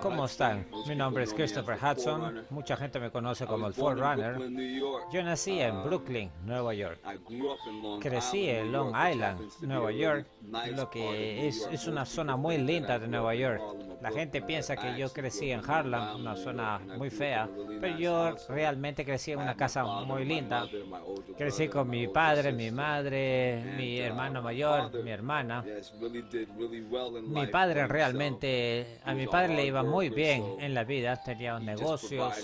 ¿Cómo están? Mi nombre es Christopher Hudson. Mucha gente me conoce como el Forerunner. Yo nací en Brooklyn, Nueva York. Crecí en Long Island, Nueva York, lo que es una zona muy linda de Nueva York. La gente piensa que yo crecí en Harlem, una zona muy fea, pero yo realmente crecí en una casa muy linda. Crecí con mi padre, mi madre, mi hermano mayor, mi hermana. Mi padre realmente, a mi padre le iba muy bien en la vida, tenía negocios,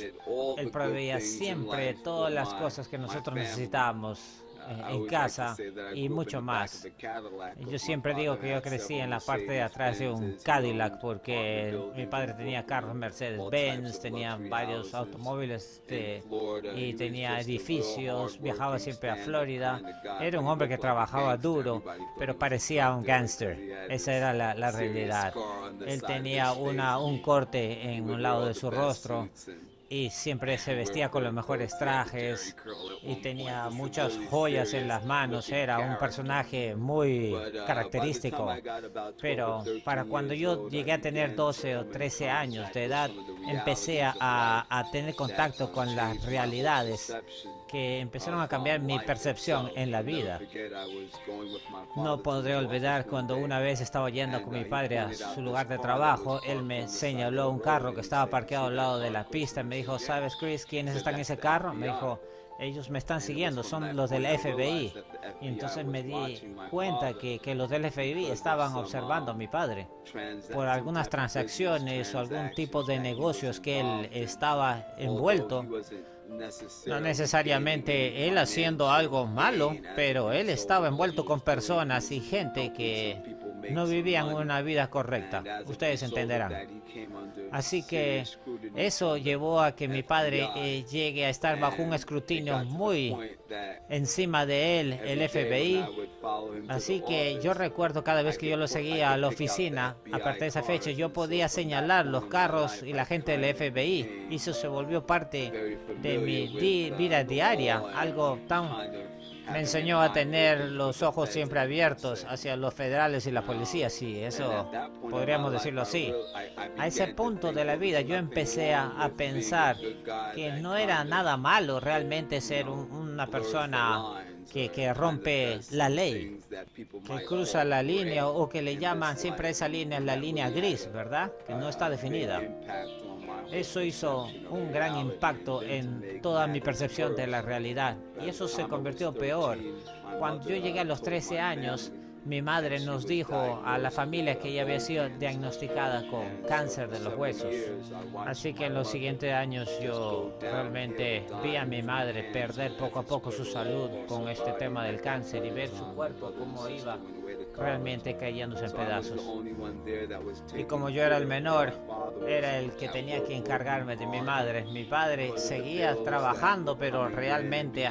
él proveía siempre todas las cosas que nosotros necesitábamos en casa y mucho más. Yo siempre digo que yo crecí en la parte de atrás de un Cadillac porque mi padre tenía carros Mercedes-Benz, tenía varios automóviles y tenía edificios, viajaba siempre a Florida. Era un hombre que trabajaba duro, pero parecía un gángster. Esa era la realidad. Él tenía un corte en un lado de su rostro y siempre se vestía con los mejores trajes y tenía muchas joyas en las manos. Era un personaje muy característico. Pero para cuando yo llegué a tener 12 o 13 años de edad, empecé a tener contacto con las realidades que empezaron a cambiar mi percepción en la vida. No podré olvidar cuando una vez estaba yendo con mi padre a su lugar de trabajo. Él me señaló un carro que estaba parqueado al lado de la pista. Me dijo, ¿sabes, Chris, quiénes están en ese carro? Me dijo, ellos me están siguiendo, son los del FBI. Y entonces me di cuenta que los del FBI estaban observando a mi padre por algunas transacciones o algún tipo de negocios que él estaba envuelto. No necesariamente él haciendo algo malo, pero él estaba envuelto con personas y gente que no vivían una vida correcta. Ustedes entenderán. Así que eso llevó a que mi padre llegue a estar bajo un escrutinio muy encima de él, el FBI. Así que yo recuerdo cada vez que yo lo seguía a la oficina, a partir de esa fecha, yo podía señalar los carros y la gente del FBI. Y eso se volvió parte de mi vida diaria, algo tan... Me enseñó a tener los ojos siempre abiertos hacia los federales y la policía, sí, eso podríamos decirlo así. A ese punto de la vida yo empecé a pensar que no era nada malo realmente ser una persona que rompe la ley, que cruza la línea o que le llaman siempre a esa línea la línea gris, ¿verdad? Que no está definida. Eso hizo un gran impacto en toda mi percepción de la realidad y eso se convirtió peor. Cuando yo llegué a los 13 años, mi madre nos dijo a la familia que ella había sido diagnosticada con cáncer de los huesos. Así que en los siguientes años yo realmente vi a mi madre perder poco a poco su salud con este tema del cáncer y ver su cuerpo cómo iba realmente cayéndose en pedazos. Y como yo era el menor, era el que tenía que encargarme de mi madre. Mi padre seguía trabajando, pero realmente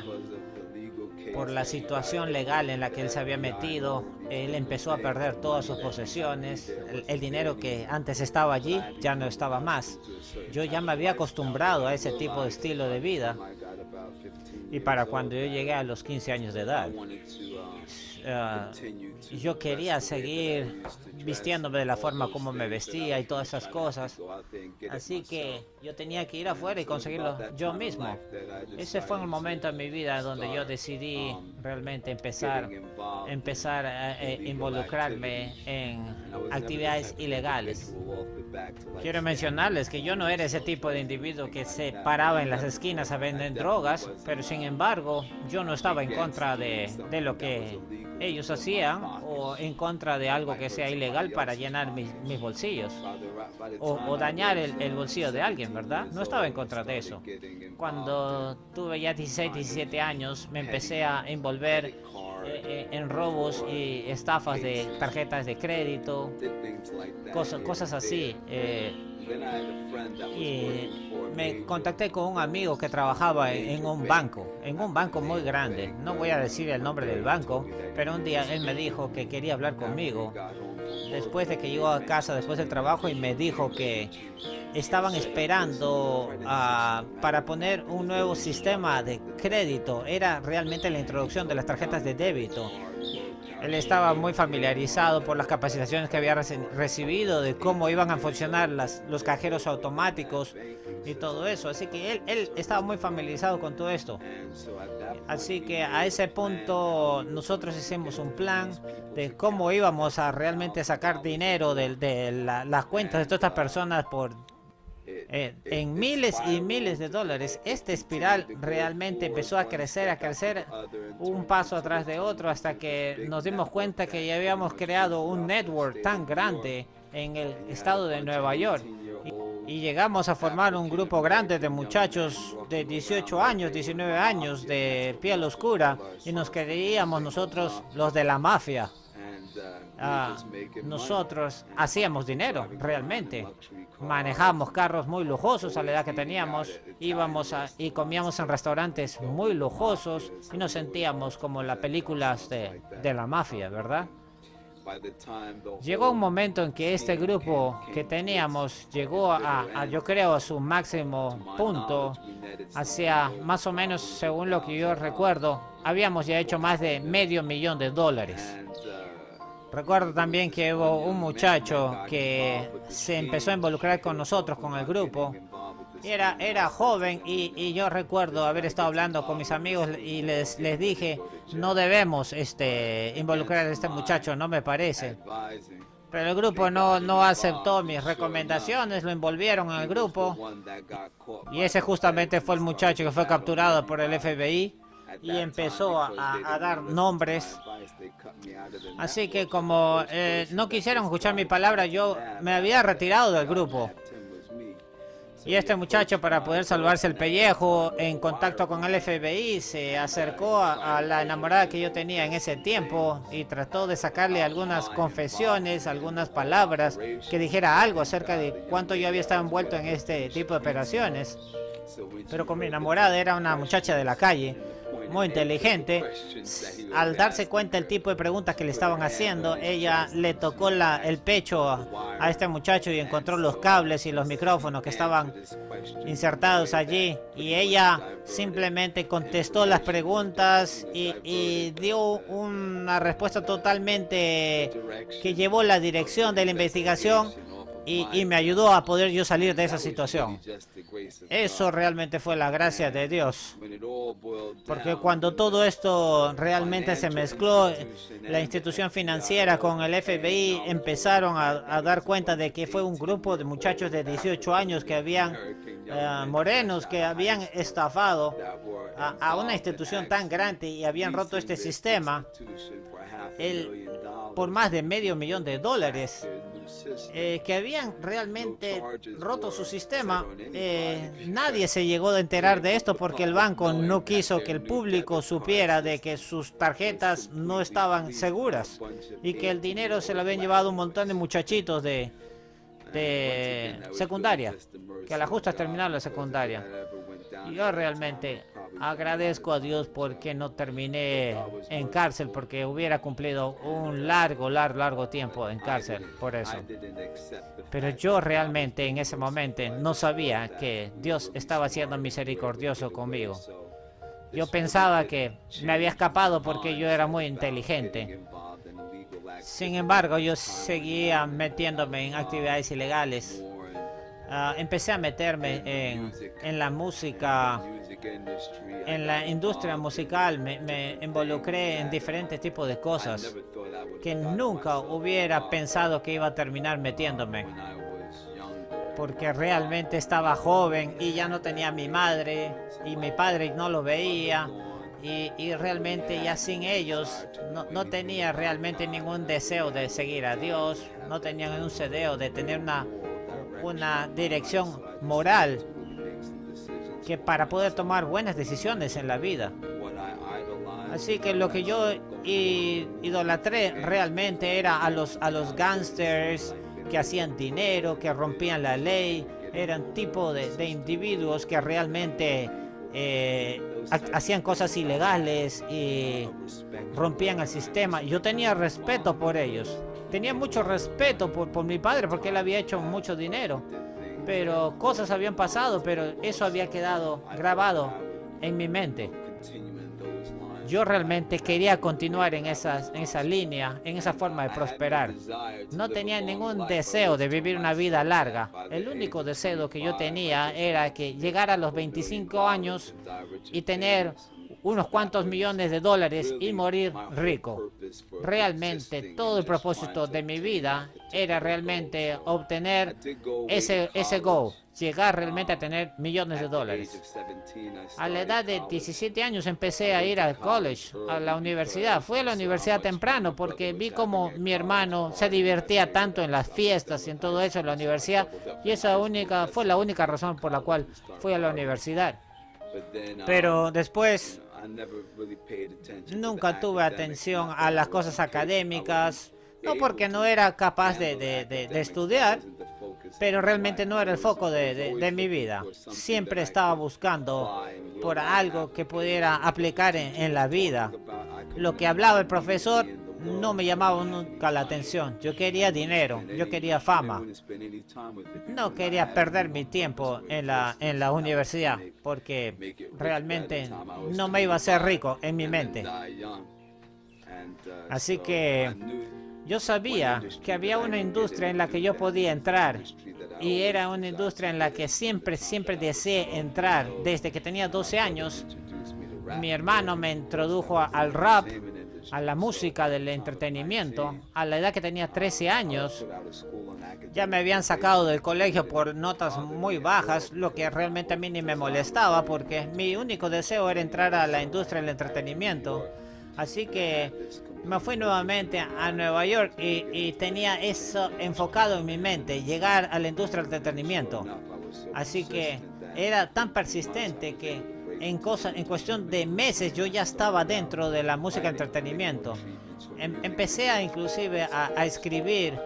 por la situación legal en la que él se había metido, él empezó a perder todas sus posesiones. El dinero que antes estaba allí ya no estaba más. Yo ya me había acostumbrado a ese tipo de estilo de vida. Y para cuando yo llegué a los 15 años de edad, yo quería seguir vistiéndome de la forma como me vestía y todas esas cosas. Así que yo tenía que ir afuera y conseguirlo yo mismo. Ese fue un momento en mi vida donde yo decidí realmente empezar a involucrarme en actividades ilegales. Quiero mencionarles que yo no era ese tipo de individuo que se paraba en las esquinas a vender drogas, pero sin embargo yo no estaba en contra de lo que ellos hacían o en contra de algo que sea ilegal para llenar mis bolsillos o dañar el bolsillo de alguien, ¿verdad? No estaba en contra de eso. Cuando tuve ya 16, 17 años me empecé a envolver en robos y estafas de tarjetas de crédito, cosas así. Y me contacté con un amigo que trabajaba en un banco muy grande. No voy a decir el nombre del banco, pero un día él me dijo que quería hablar conmigo. Después de que llegó a casa, después del trabajo, y me dijo que estaban esperando para poner un nuevo sistema de crédito. Era realmente la introducción de las tarjetas de débito. Él estaba muy familiarizado por las capacitaciones que había recibido de cómo iban a funcionar los cajeros automáticos y todo eso. Así que él estaba muy familiarizado con todo esto. Así que a ese punto nosotros hicimos un plan de cómo íbamos a realmente sacar dinero de las cuentas de todas estas personas en miles y miles de dólares. Esta espiral realmente empezó a crecer, un paso atrás de otro, hasta que nos dimos cuenta que ya habíamos creado un network tan grande en el estado de Nueva York. Y llegamos a formar un grupo grande de muchachos de 18 años, 19 años, de piel oscura, y nos creíamos nosotros los de la mafia. Nosotros hacíamos dinero, realmente. Manejamos carros muy lujosos a la edad que teníamos. Íbamos y comíamos en restaurantes muy lujosos y nos sentíamos como las películas de la mafia, ¿verdad? Llegó un momento en que este grupo que teníamos llegó yo creo, a su máximo punto. Hacia más o menos, según lo que yo recuerdo, habíamos ya hecho más de $500,000. Recuerdo también que hubo un muchacho que se empezó a involucrar con nosotros, con el grupo. Era joven y yo recuerdo haber estado hablando con mis amigos y les dije, no debemos involucrar a este muchacho, no me parece. Pero el grupo no aceptó mis recomendaciones, lo envolvieron en el grupo. Y ese justamente fue el muchacho que fue capturado por el FBI. Y empezó a dar nombres. Así que como no quisieron escuchar mi palabra, yo me había retirado del grupo. Y este muchacho, para poder salvarse el pellejo, en contacto con el FBI, se acercó a la enamorada que yo tenía en ese tiempo y trató de sacarle algunas confesiones, algunas palabras, que dijera algo acerca de cuánto yo había estado envuelto en este tipo de operaciones. Pero con mi enamorada, era una muchacha de la calle, muy inteligente. Al darse cuenta del tipo de preguntas que le estaban haciendo, ella le tocó el pecho a este muchacho y encontró los cables y los micrófonos que estaban insertados allí, y ella simplemente contestó las preguntas y dio una respuesta totalmente que llevó la dirección de la investigación y me ayudó a poder yo salir de esa situación. Eso realmente fue la gracia de Dios. Porque cuando todo esto realmente se mezcló, la institución financiera con el FBI empezaron a dar cuenta de que fue un grupo de muchachos de 18 años que habían, morenos, que habían estafado a una institución tan grande y habían roto este sistema por más de $500,000. Que habían realmente roto su sistema. Nadie se llegó a enterar de esto porque el banco no quiso que el público supiera de que sus tarjetas no estaban seguras y que el dinero se lo habían llevado un montón de muchachitos de secundaria, que a la justa terminaron la secundaria. Yo realmente agradezco a Dios porque no terminé en cárcel, porque hubiera cumplido un largo tiempo en cárcel por eso. Pero yo realmente en ese momento no sabía que Dios estaba siendo misericordioso conmigo. Yo pensaba que me había escapado porque yo era muy inteligente. Sin embargo, yo seguía metiéndome en actividades ilegales. Empecé a meterme en la música, en la industria musical. Me involucré en diferentes tipos de cosas que nunca hubiera pensado que iba a terminar metiéndome, porque realmente estaba joven y ya no tenía a mi madre y mi padre no lo veía, y realmente ya sin ellos no tenía realmente ningún deseo de seguir a Dios, no tenía ningún deseo de tener una dirección moral que para poder tomar buenas decisiones en la vida. Así que lo que yo idolatré realmente era a los gángsters que hacían dinero, que rompían la ley. Eran tipo de individuos que realmente hacían cosas ilegales y rompían el sistema. Yo tenía respeto por ellos. Tenía mucho respeto por mi padre porque él había hecho mucho dinero. Pero cosas habían pasado, pero eso había quedado grabado en mi mente. yo realmente quería continuar en esa línea, en esa forma de prosperar. No tenía ningún deseo de vivir una vida larga. El único deseo que yo tenía era que llegar a los 25 años y tener unos cuantos millones de dólares y morir rico. Realmente todo el propósito de mi vida era realmente obtener ese goal, llegar realmente a tener millones de dólares. A la edad de 17 años empecé a ir al college, a la universidad. Fui a la universidad temprano porque vi como mi hermano se divertía tanto en las fiestas y en todo eso en la universidad, y esa fue la única razón por la cual fui a la universidad. Pero después nunca tuve atención a las cosas académicas, no porque no era capaz de estudiar, pero realmente no era el foco de mi vida. Siempre estaba buscando por algo que pudiera aplicar en la vida. Lo que hablaba el profesor no me llamaba nunca la atención. Yo quería dinero, yo quería fama. No quería perder mi tiempo en la universidad, porque realmente no me iba a hacer rico en mi mente. Así que yo sabía que había una industria en la que yo podía entrar, y era una industria en la que siempre deseé entrar. Desde que tenía 12 años, mi hermano me introdujo al rap, a la música del entretenimiento. A la edad que tenía 13 años, ya me habían sacado del colegio por notas muy bajas, lo que realmente a mí ni me molestaba, porque mi único deseo era entrar a la industria del entretenimiento. Así que me fui nuevamente a Nueva York y tenía eso enfocado en mi mente, llegar a la industria del entretenimiento. Así que era tan persistente que en cuestión de meses yo ya estaba dentro de la música de entretenimiento. Empecé inclusive a escribir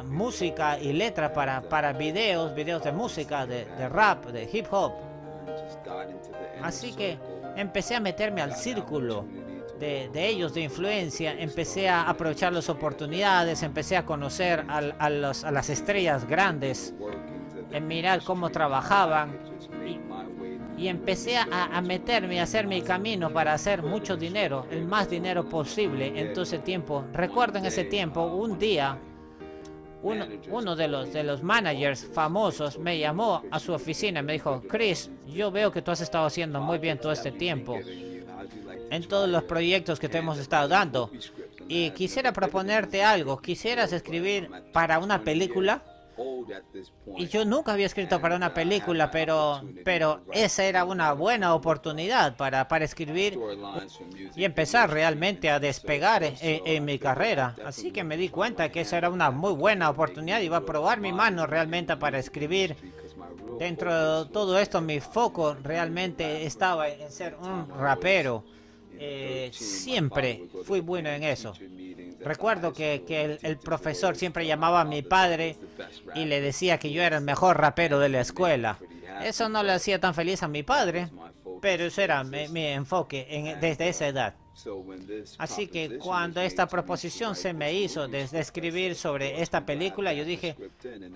música y letra para videos de música, de rap, de hip hop. Así que empecé a meterme al círculo de ellos, de influencia. Empecé a aprovechar las oportunidades, empecé a conocer a las estrellas grandes, en mirar cómo trabajaban, y empecé a meterme, a hacer mi camino para hacer mucho dinero, el más dinero posible en todo ese tiempo. Recuerdo en ese tiempo, un día, uno de los managers famosos me llamó a su oficina y me dijo: Chris, yo veo que tú has estado haciendo muy bien todo este tiempo en todos los proyectos que te hemos estado dando, y quisiera proponerte algo. ¿Quisieras escribir para una película? Y yo nunca había escrito para una película, pero esa era una buena oportunidad para escribir y empezar realmente a despegar en mi carrera. Así que me di cuenta que esa era una muy buena oportunidad. Iba a probar mi mano realmente para escribir. Dentro de todo esto, mi foco realmente estaba en ser un rapero. Siempre fui bueno en eso. Recuerdo que el profesor siempre llamaba a mi padre y le decía que yo era el mejor rapero de la escuela. Eso no le hacía tan feliz a mi padre, pero eso era mi enfoque desde esa edad. Así que cuando esta proposición se me hizo de escribir sobre esta película, yo dije,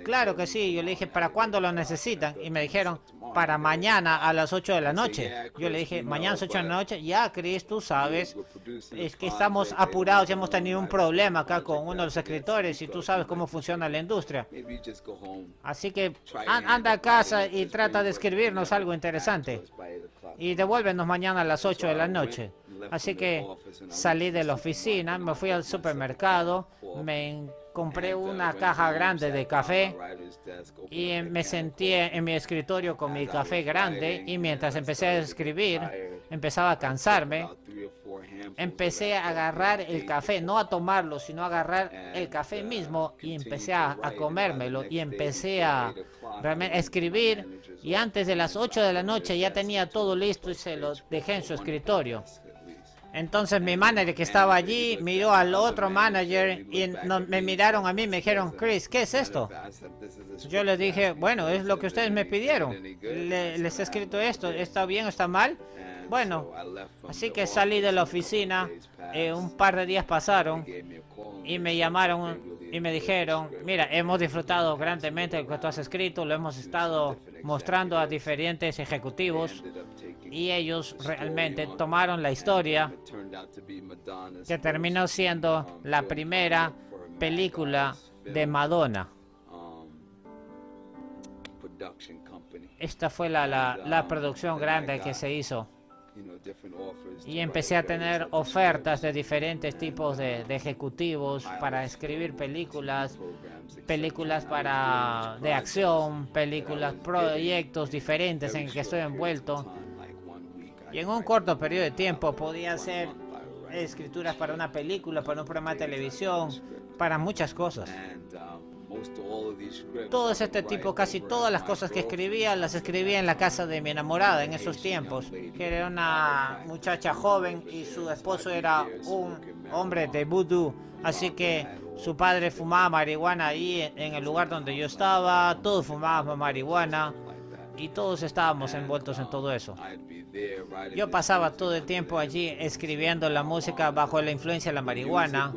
claro que sí. Yo le dije, ¿para cuándo lo necesitan? Y me dijeron, para mañana a las 8 de la noche. Yo le dije, mañana a las 8 de la noche. Ya, Chris, tú sabes, es que estamos apurados y hemos tenido un problema acá con uno de los escritores, y tú sabes cómo funciona la industria. Así que anda a casa y trata de escribirnos algo interesante y devuélvenos mañana a las 8 de la noche. Así que salí de la oficina, me fui al supermercado, compré una caja grande de café y me senté en mi escritorio con mi café grande, y mientras empecé a escribir, empezaba a cansarme. Empecé a agarrar el café, no a tomarlo, sino a agarrar el café mismo, y empecé a comérmelo, y empecé a realmente escribir, y antes de las 8 de la noche ya tenía todo listo y se lo dejé en su escritorio. Entonces mi manager, que estaba allí, miró al otro manager y me miraron a mí y me dijeron, Chris, ¿qué es esto? Yo les dije, bueno, es lo que ustedes me pidieron. Les he escrito esto, ¿está bien o está mal? Bueno, así que salí de la oficina, un par de días pasaron y me llamaron y me dijeron, mira, hemos disfrutado grandemente de lo que tú has escrito, lo hemos estado mostrando a diferentes ejecutivos y ellos realmente tomaron la historia que terminó siendo la primera película de Madonna. Esta fue la producción grande que se hizo. Y empecé a tener ofertas de diferentes tipos de ejecutivos para escribir películas de acción, proyectos diferentes en que estoy envuelto. Y en un corto periodo de tiempo podía hacer escrituras para una película, para un programa de televisión, para muchas cosas. Todo este tipo, casi todas las cosas que escribía, las escribía en la casa de mi enamorada en esos tiempos, que era una muchacha joven y su esposo era un hombre de vudú, así que su padre fumaba marihuana ahí en el lugar donde yo estaba, todos fumábamos marihuana y todos estábamos envueltos en todo eso. Yo pasaba todo el tiempo allí escribiendo la música bajo la influencia de la marihuana.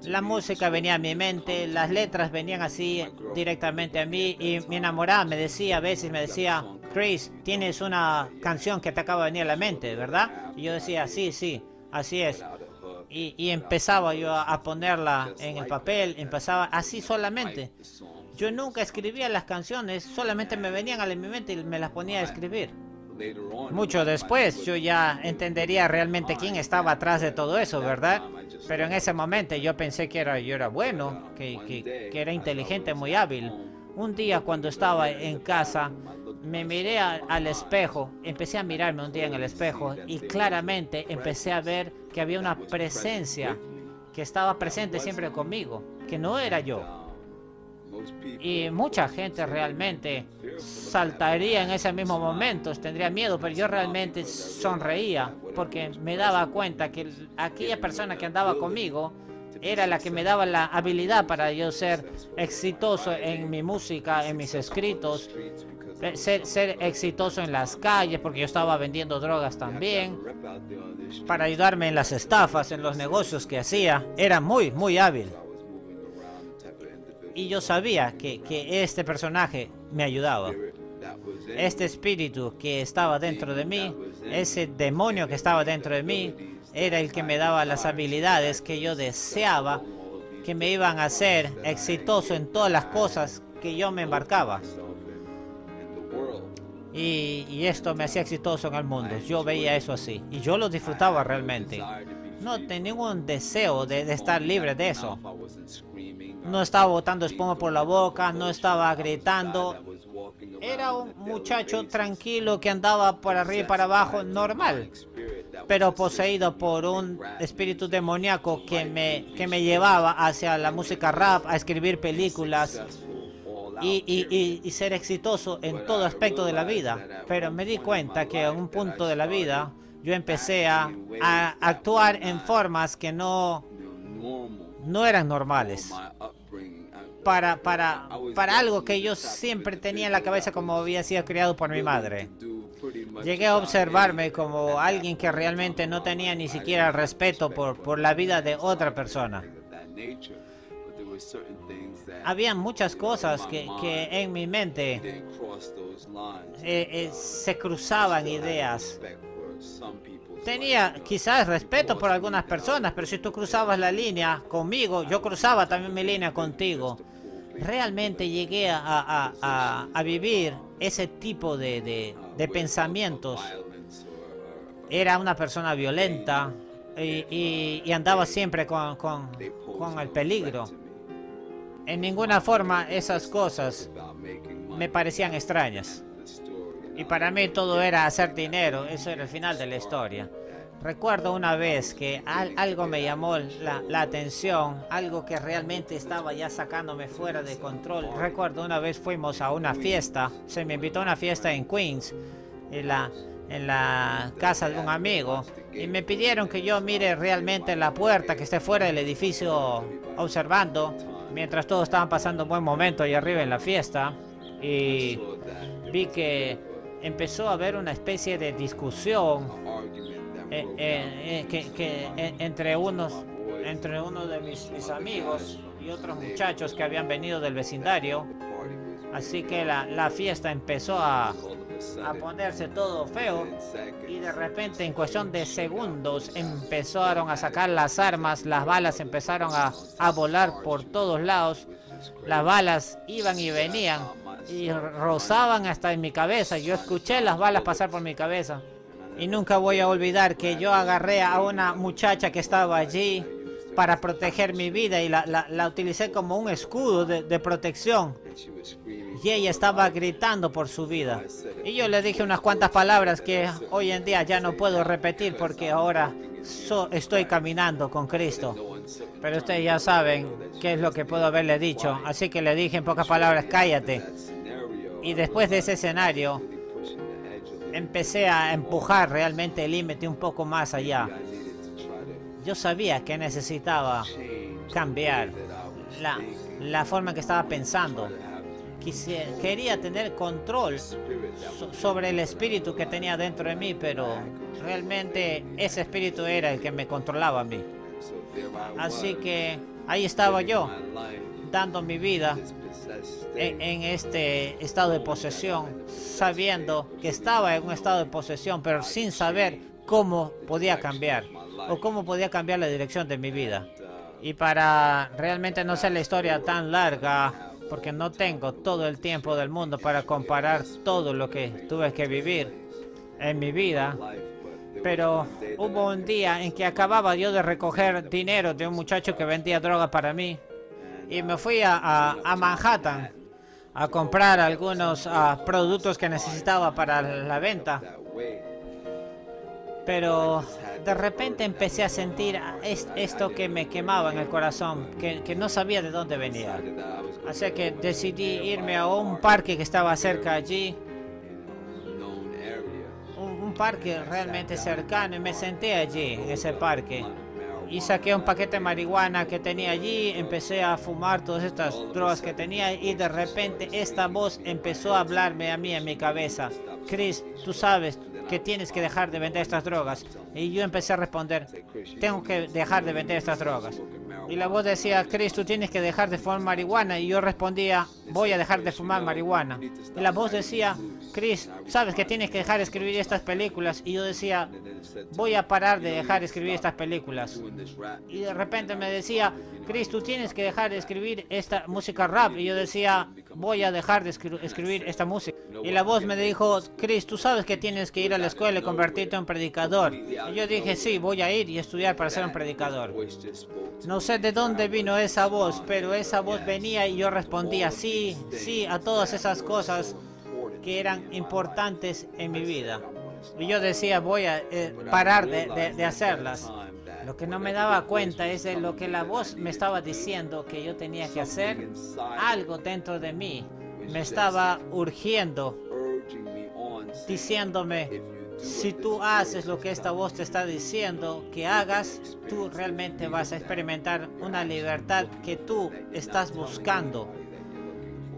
La música venía a mi mente, las letras venían así directamente a mí y mi enamorada me decía, a veces me decía, Chris, tienes una canción que te acaba de venir a la mente, ¿verdad? Y yo decía, sí, así es. Y empezaba yo a ponerla en el papel, empezaba así solamente. Yo nunca escribía las canciones, solamente me venían a mi mente y me las ponía a escribir. Mucho después yo ya entendería realmente quién estaba atrás de todo eso, ¿verdad? Pero en ese momento yo pensé que yo era bueno, que era inteligente, muy hábil. Un día cuando estaba en casa, me miré al espejo, empecé a mirarme un día en el espejo y claramente empecé a ver que había una presencia que estaba presente siempre conmigo, que no era yo. Y mucha gente realmente saltaría en ese mismo momento, tendría miedo, pero yo realmente sonreía porque me daba cuenta que aquella persona que andaba conmigo era la que me daba la habilidad para yo ser exitoso en mi música, en mis escritos, ser exitoso en las calles, porque yo estaba vendiendo drogas también, para ayudarme en las estafas, en los negocios que hacía. Era muy hábil. Y yo sabía que este personaje me ayudaba. Este espíritu que estaba dentro de mí, ese demonio que estaba dentro de mí, era el que me daba las habilidades que yo deseaba, que me iban a hacer exitoso en todas las cosas que yo me embarcaba. Y esto me hacía exitoso en el mundo. Yo veía eso así. Y yo lo disfrutaba realmente. No tenía ningún deseo de estar libre de eso. No estaba botando espuma por la boca, no estaba gritando. Era un muchacho tranquilo que andaba por arriba y para abajo, normal. Pero poseído por un espíritu demoníaco que me llevaba hacia la música rap, a escribir películas y ser exitoso en todo aspecto de la vida. Pero me di cuenta que en un punto de la vida yo empecé a actuar en formas que no eran normales. Para algo que yo siempre tenía en la cabeza como había sido criado por mi madre. Llegué a observarme como alguien que realmente no tenía ni siquiera respeto por la vida de otra persona. Había muchas cosas que en mi mente se cruzaban ideas. Tenía quizás respeto por algunas personas, pero si tú cruzabas la línea conmigo, yo cruzaba también mi línea contigo. Realmente llegué a vivir ese tipo de pensamientos. Era una persona violenta y andaba siempre con el peligro. En ninguna forma esas cosas me parecían extrañas. Y para mí todo era hacer dinero, eso era el final de la historia. Recuerdo una vez que algo me llamó la atención, algo que realmente estaba ya sacándome fuera de control. Recuerdo una vez fuimos a una fiesta, se me invitó a una fiesta en Queens, en la casa de un amigo, y me pidieron que yo mire realmente la puerta que esté fuera del edificio observando, mientras todos estaban pasando un buen momento ahí arriba en la fiesta, y vi que empezó a haber una especie de discusión entre uno de mis amigos y otros muchachos que habían venido del vecindario. Así que la fiesta empezó a ponerse todo feo, y de repente, en cuestión de segundos, empezaron a sacar las armas. Las balas empezaron a volar por todos lados. Las balas iban y venían y rozaban hasta en mi cabeza. Yo escuché las balas pasar por mi cabeza. Y nunca voy a olvidar que yo agarré a una muchacha que estaba allí para proteger mi vida, y la utilicé como un escudo de protección. Y ella estaba gritando por su vida. Y yo le dije unas cuantas palabras que hoy en día ya no puedo repetir, porque ahora estoy caminando con Cristo. Pero ustedes ya saben qué es lo que puedo haberle dicho. Así que le dije en pocas palabras, cállate. Y después de ese escenario, empecé a empujar realmente el límite un poco más allá. Yo sabía que necesitaba cambiar la forma en que estaba pensando. Quería tener control sobre el espíritu que tenía dentro de mí, pero realmente ese espíritu era el que me controlaba a mí. Así que ahí estaba yo, dando mi vida en este estado de posesión, sabiendo que estaba en un estado de posesión, pero sin saber cómo podía cambiar o cómo podía cambiar la dirección de mi vida. Y para realmente no ser la historia tan larga, porque no tengo todo el tiempo del mundo para comparar todo lo que tuve que vivir en mi vida, pero hubo un día en que acababa yo de recoger dinero de un muchacho que vendía droga para mí, y me fui a Manhattan a comprar algunos productos que necesitaba para la venta. Pero de repente empecé a sentir esto que me quemaba en el corazón, que no sabía de dónde venía. Así que decidí irme a un parque que estaba cerca allí, un parque realmente cercano, y me senté allí en ese parque. Y saqué un paquete de marihuana que tenía allí, empecé a fumar todas estas drogas que tenía, y de repente esta voz empezó a hablarme a mí en mi cabeza. Chris, tú sabes que tienes que dejar de vender estas drogas. Y yo empecé a responder, tengo que dejar de vender estas drogas. Y la voz decía, Chris, tú tienes que dejar de fumar marihuana. Y yo respondía, voy a dejar de fumar marihuana. Y la voz decía, Chris, sabes que tienes que dejar de escribir estas películas. Y yo decía, voy a parar de dejar de escribir estas películas. Y de repente me decía, Chris, tú tienes que dejar de escribir esta música rap. Y yo decía, voy a dejar de escribir esta música. Y la voz me dijo, Chris, tú sabes que tienes que ir a la escuela y convertirte en un predicador. Y yo dije, sí, voy a ir y estudiar para ser un predicador. No sé de dónde vino esa voz, pero esa voz venía y yo respondía, sí, sí, a todas esas cosas que eran importantes en mi vida. Y yo decía, voy a parar de hacerlas. Lo que no me daba cuenta es de lo que la voz me estaba diciendo que yo tenía que hacer. Algo dentro de mí me estaba urgiendo, diciéndome, si tú haces lo que esta voz te está diciendo que hagas, tú realmente vas a experimentar una libertad que tú estás buscando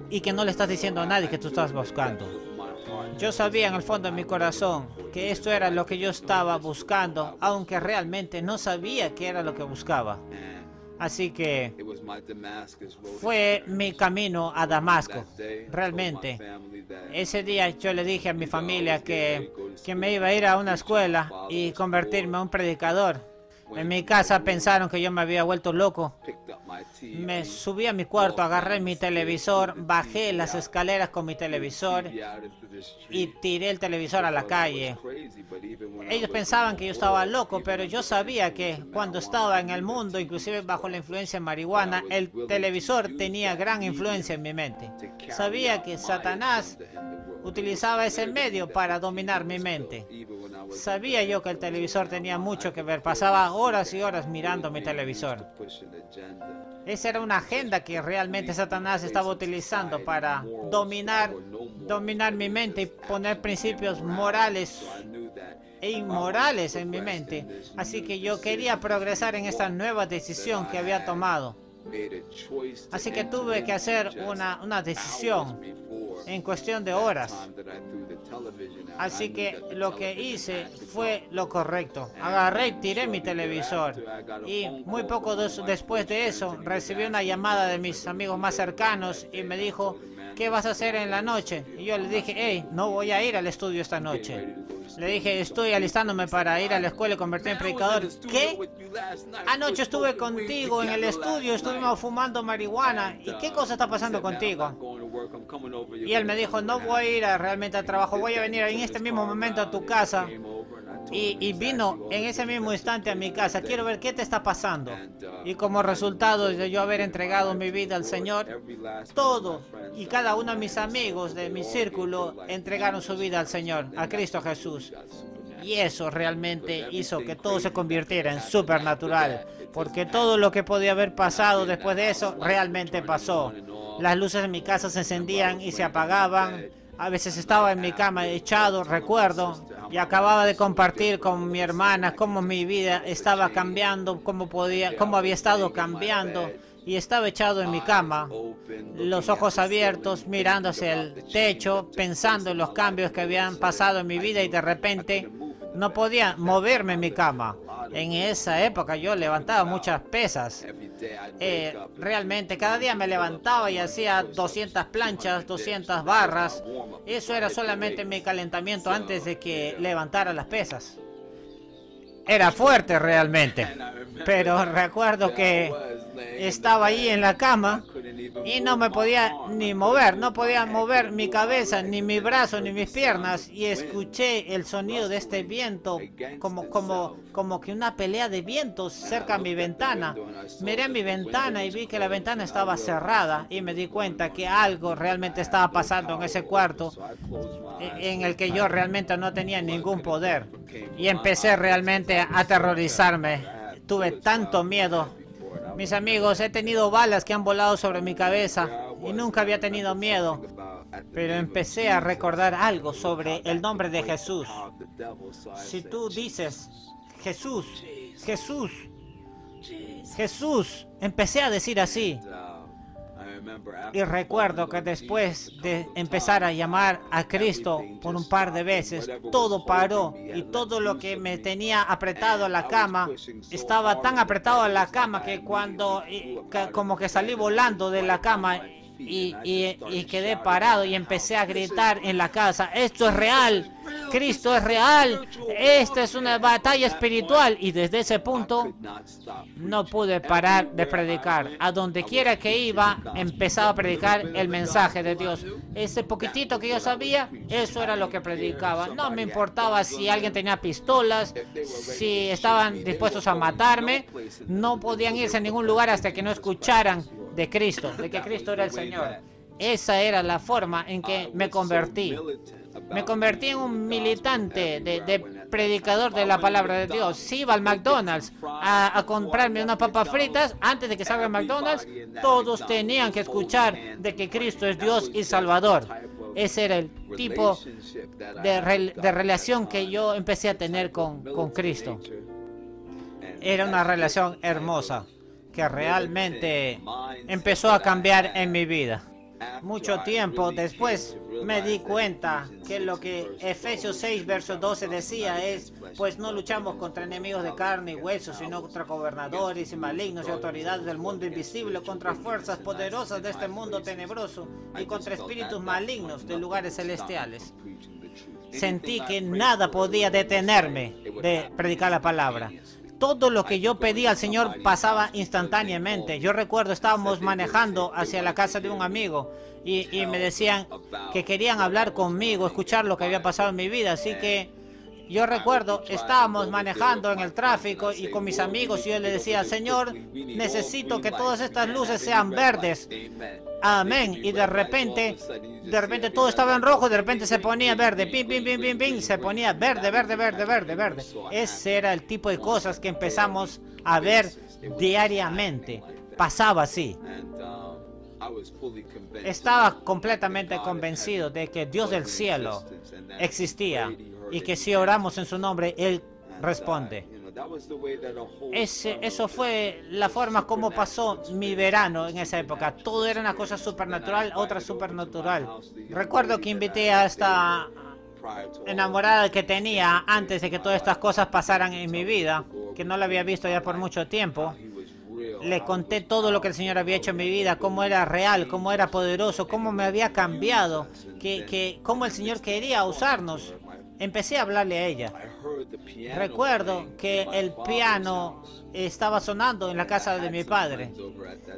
y que no le estás diciendo a nadie que tú estás buscando. Yo sabía en el fondo de mi corazón que esto era lo que yo estaba buscando, aunque realmente no sabía qué era lo que buscaba. Así que fue mi camino a Damasco. Realmente, ese día yo le dije a mi familia que me iba a ir a una escuela y convertirme en un predicador. En mi casa pensaron que yo me había vuelto loco. Me subí a mi cuarto, agarré mi televisor, bajé las escaleras con mi televisor y tiré el televisor a la calle. Ellos pensaban que yo estaba loco, pero yo sabía que cuando estaba en el mundo, inclusive bajo la influencia de marihuana, el televisor tenía gran influencia en mi mente. Sabía que Satanás utilizaba ese medio para dominar mi mente. Sabía yo que el televisor tenía mucho que ver. Pasaba horas y horas mirando mi televisor. Esa era una agenda que realmente Satanás estaba utilizando para dominar mi mente y poner principios morales e inmorales en mi mente. Así que yo quería progresar en esta nueva decisión que había tomado. Así que tuve que hacer una decisión en cuestión de horas. Así que lo que hice fue lo correcto. Agarré y tiré mi televisor. Y muy poco después de eso, recibí una llamada de mis amigos más cercanos y me dijo, ¿qué vas a hacer en la noche? Y yo le dije, hey, no voy a ir al estudio esta noche. Le dije, estoy alistándome para ir a la escuela y convertirme en predicador. ¿Qué? Anoche estuve contigo en el estudio, estuvimos fumando marihuana. ¿Y qué cosa está pasando contigo? Y él me dijo, no voy a ir realmente al trabajo, voy a venir en este mismo momento a tu casa. Y vino en ese mismo instante a mi casa. Quiero ver qué te está pasando. Y como resultado de yo haber entregado mi vida al Señor, todo y cada uno de mis amigos de mi círculo entregaron su vida al Señor, a Cristo Jesús. Y eso realmente hizo que todo se convirtiera en supernatural, porque todo lo que podía haber pasado después de eso realmente pasó. Las luces en mi casa se encendían y se apagaban. A veces estaba en mi cama echado, recuerdo, y acababa de compartir con mi hermana cómo mi vida estaba cambiando, cómo había estado cambiando, y estaba echado en mi cama, los ojos abiertos, mirando hacia el techo, pensando en los cambios que habían pasado en mi vida, y de repente no podía moverme en mi cama. En esa época yo levantaba muchas pesas. Realmente cada día me levantaba y hacía 200 planchas, 200 barras. Eso era solamente mi calentamiento antes de que levantara las pesas. Era fuerte realmente. Pero recuerdo que estaba ahí en la cama y no me podía ni mover, no podía mover mi cabeza, ni mi brazo, ni mis piernas, y escuché el sonido de este viento, como que una pelea de vientos cerca a mi ventana. Miré a mi ventana y vi que la ventana estaba cerrada y me di cuenta que algo realmente estaba pasando en ese cuarto en el que yo realmente no tenía ningún poder, y empecé realmente a aterrorizarme. Tuve tanto miedo. Mis amigos, he tenido balas que han volado sobre mi cabeza y nunca había tenido miedo. Pero empecé a recordar algo sobre el nombre de Jesús. Si tú dices, Jesús, Jesús, Jesús, empecé a decir así. Y recuerdo que después de empezar a llamar a Cristo por un par de veces, todo paró, y todo lo que me tenía apretado a la cama, estaba tan apretado a la cama que como que salí volando de la cama y quedé parado y empecé a gritar en la casa, esto es real, Cristo es real, esta es una batalla espiritual. Y desde ese punto no pude parar de predicar. A donde quiera que iba, empezaba a predicar el mensaje de Dios. Ese poquitito que yo sabía, eso era lo que predicaba. No me importaba si alguien tenía pistolas, si estaban dispuestos a matarme. No podían irse a ningún lugar hasta que no escucharan de Cristo, de que Cristo era el Señor. Esa era la forma en que me convertí. Me convertí en un militante de predicador de la palabra de Dios. Si iba al McDonald's a comprarme unas papas fritas, antes de que salga el McDonald's, todos tenían que escuchar de que Cristo es Dios y Salvador. Ese era el tipo de relación que yo empecé a tener con Cristo. Era una relación hermosa que realmente empezó a cambiar en mi vida. Mucho tiempo después me di cuenta que lo que Efesios 6, verso 12 decía es, pues no luchamos contra enemigos de carne y hueso, sino contra gobernadores y malignos y autoridades del mundo invisible, contra fuerzas poderosas de este mundo tenebroso y contra espíritus malignos de lugares celestiales. Sentí que nada podía detenerme de predicar la palabra. Todo lo que yo pedía al Señor pasaba instantáneamente. Yo recuerdo, estábamos manejando hacia la casa de un amigo y me decían que querían hablar conmigo, escuchar lo que había pasado en mi vida. Así que yo recuerdo, estábamos manejando en el tráfico y con mis amigos, y yo le decía, Señor, necesito que todas estas luces sean verdes. Amén. Y de repente todo estaba en rojo, de repente se ponía verde, pim, pim, pim, pim, pim, se ponía verde, verde, verde, verde, verde. Ese era el tipo de cosas que empezamos a ver diariamente. Pasaba así. Estaba completamente convencido de que Dios del cielo existía y que si oramos en su nombre, Él responde. Eso fue la forma como pasó mi verano en esa época. Todo era una cosa supernatural, otra supernatural. Recuerdo que invité a esta enamorada que tenía antes de que todas estas cosas pasaran en mi vida, que no la había visto ya por mucho tiempo. Le conté todo lo que el Señor había hecho en mi vida, cómo era real, cómo era poderoso, cómo me había cambiado, cómo el Señor quería usarnos. Empecé a hablarle a ella. Recuerdo que el piano estaba sonando en la casa de mi padre.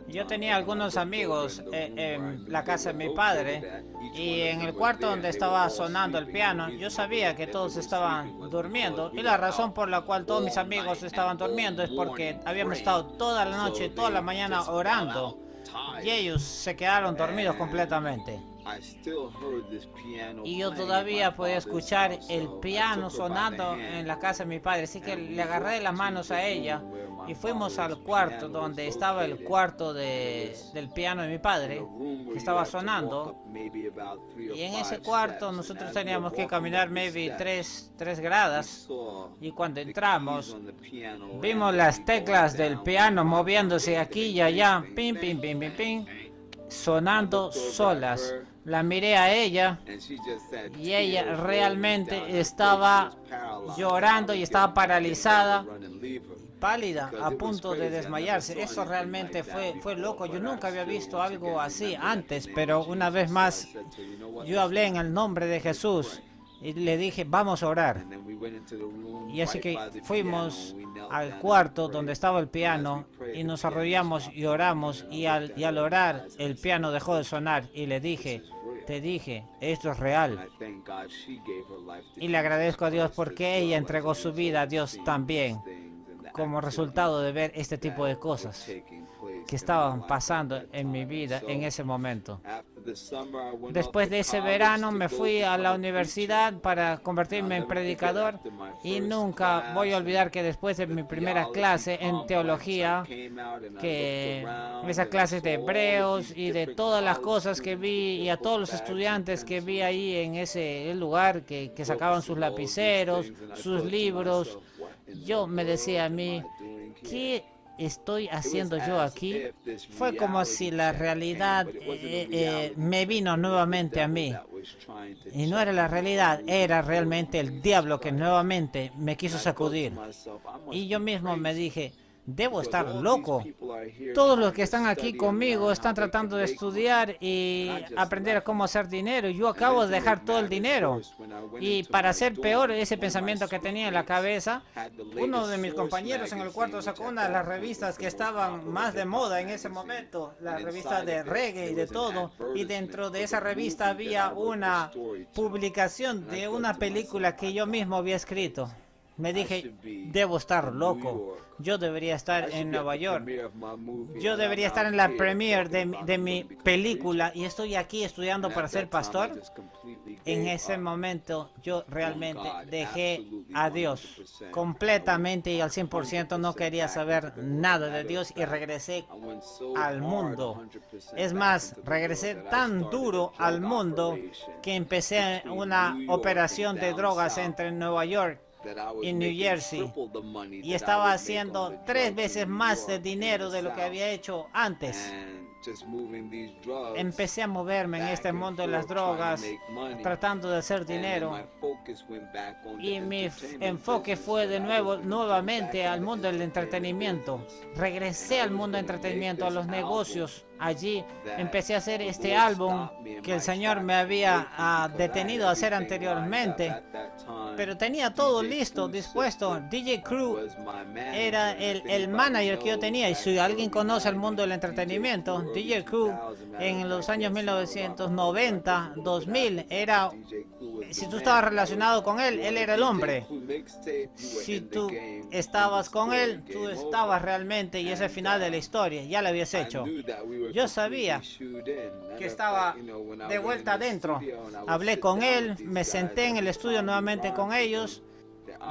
Yo tenía algunos amigos en la casa de mi padre y en el cuarto donde estaba sonando el piano, yo sabía que todos estaban durmiendo, y la razón por la cual todos mis amigos estaban durmiendo es porque habíamos estado toda la noche, toda la mañana orando, y ellos se quedaron dormidos completamente. Y yo todavía podía escuchar el piano sonando en la casa de mi padre, así que le agarré de las manos a ella y fuimos al cuarto donde estaba el cuarto del piano de mi padre, que estaba sonando. Y en ese cuarto nosotros teníamos que caminar maybe 3 gradas, y cuando entramos vimos las teclas del piano moviéndose aquí y allá, pim, pim, pim, pim, pim, sonando solas. La miré a ella y ella realmente estaba llorando y estaba paralizada, pálida, a punto de desmayarse. Eso realmente fue loco. Yo nunca había visto algo así antes, pero una vez más yo hablé en el nombre de Jesús y le dije, vamos a orar. Y así que fuimos al cuarto donde estaba el piano y nos arrodillamos y oramos, y al orar el piano dejó de sonar y le dije, te dije, esto es real. Y le agradezco a Dios porque ella entregó su vida a Dios también, como resultado de ver este tipo de cosas que estaban pasando en mi vida en ese momento. Después de ese verano me fui a la universidad para convertirme en predicador, y nunca voy a olvidar que después de mi primera clase en teología, que esas clases de Hebreos y de todas las cosas que vi, y a todos los estudiantes que vi ahí en ese lugar que sacaban sus lapiceros, sus libros, yo me decía a mí, ¿qué estoy haciendo yo aquí? Fue como si la realidad me vino nuevamente a mí. Y no era la realidad, era realmente el diablo que nuevamente me quiso sacudir. Y yo mismo me dije, debo estar loco. Todos los que están aquí conmigo están tratando de estudiar y aprender a cómo hacer dinero. Yo acabo de dejar todo el dinero. Y para hacer peor ese pensamiento que tenía en la cabeza, uno de mis compañeros en el cuarto sacó una de las revistas que estaban más de moda en ese momento, la revista de reggae y de todo. Y dentro de esa revista había una publicación de una película que yo mismo había escrito. Me dije, debo estar loco. Yo debería estar en Nueva York. Yo debería estar en la premiere de mi película, y estoy aquí estudiando para ser pastor. En ese momento yo realmente dejé a Dios completamente y al 100%. No quería saber nada de Dios y regresé al mundo. Es más, regresé tan duro al mundo que empecé una operación de drogas entre Nueva York y New Jersey, y estaba haciendo 3 veces más de dinero de lo que había hecho antes. Empecé a moverme en este mundo de las drogas, tratando de hacer dinero, y mi enfoque fue nuevamente al mundo del entretenimiento. Regresé al mundo del entretenimiento, a los negocios. Allí empecé a hacer este álbum que el Señor me había detenido a hacer anteriormente, pero tenía todo listo, dispuesto. DJ Crew era el manager que yo tenía, y si alguien conoce el mundo del entretenimiento, DJ Crew en los años 1990, 2000, era, si tú estabas relacionado con él, él era el hombre. Si tú estabas con él, tú estabas realmente, y ese es el final de la historia, ya lo habías hecho. Yo sabía que estaba de vuelta adentro. Hablé con él, me senté en el estudio nuevamente con ellos,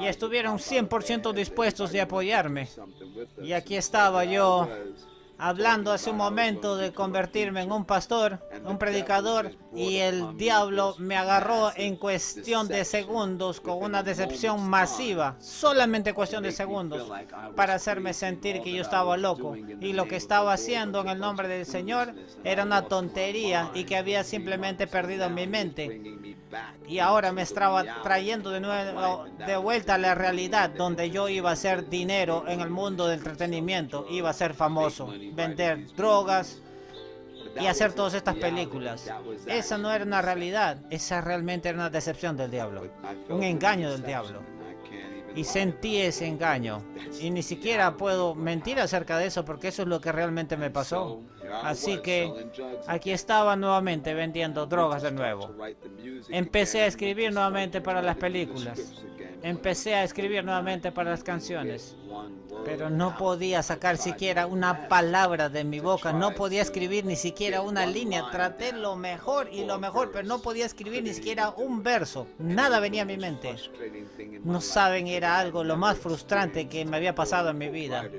y estuvieron 100% dispuestos de apoyarme. Y aquí estaba yo hablando hace un momento de convertirme en un pastor, un predicador, y el diablo me agarró en cuestión de segundos con una decepción masiva, solamente cuestión de segundos, para hacerme sentir que yo estaba loco y lo que estaba haciendo en el nombre del Señor era una tontería y que había simplemente perdido mi mente. Y ahora me estaba trayendo de nuevo de vuelta a la realidad donde yo iba a hacer dinero en el mundo del entretenimiento, iba a ser famoso, vender drogas y hacer todas estas películas. Esa no era una realidad, esa realmente era una decepción del diablo, un engaño del diablo. Y sentí ese engaño. Y ni siquiera puedo mentir acerca de eso porque eso es lo que realmente me pasó. Así que aquí estaba nuevamente vendiendo drogas de nuevo. Empecé a escribir nuevamente para las películas. Empecé a escribir nuevamente para las canciones. Pero no podía sacar siquiera una palabra de mi boca. No podía escribir ni siquiera una línea. Traté lo mejor y lo mejor, pero no podía escribir ni siquiera un verso. Nada venía a mi mente. No saben, era algo lo más frustrante que me había pasado en mi vida.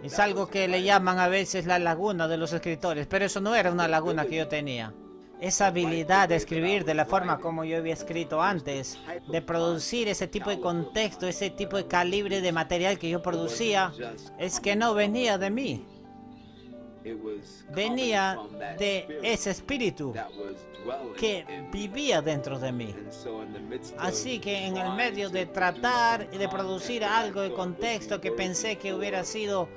Es algo que le llaman a veces la laguna de los escritores, pero eso no era una laguna que yo tenía. Esa habilidad de escribir de la forma como yo había escrito antes, de producir ese tipo de contexto, ese tipo de calibre de material que yo producía, es que no venía de mí. Venía de ese espíritu que vivía dentro de mí. Así que en el medio de tratar de producir algo de contexto que pensé que hubiera sido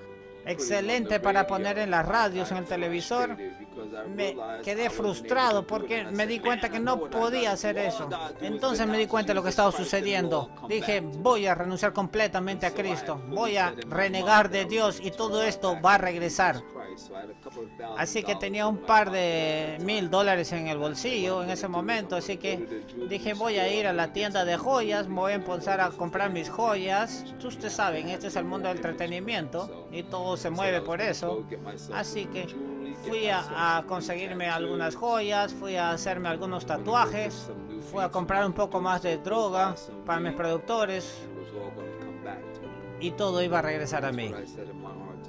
excelente para poner en las radios, en el televisor, me quedé frustrado porque me di cuenta que no podía hacer eso. Entonces me di cuenta de lo que estaba sucediendo. Dije, voy a renunciar completamente a Cristo. Voy a renegar de Dios y todo esto va a regresar. Así que tenía un par de $1000 en el bolsillo en ese momento. Así que dije, voy a ir a la tienda de joyas, me voy a empezar a comprar mis joyas. Ustedes saben, este es el mundo del entretenimiento y todo se mueve por eso. Así que fui a conseguirme algunas joyas, fui a hacerme algunos tatuajes, fui a comprar un poco más de droga para mis productores y todo iba a regresar a mí.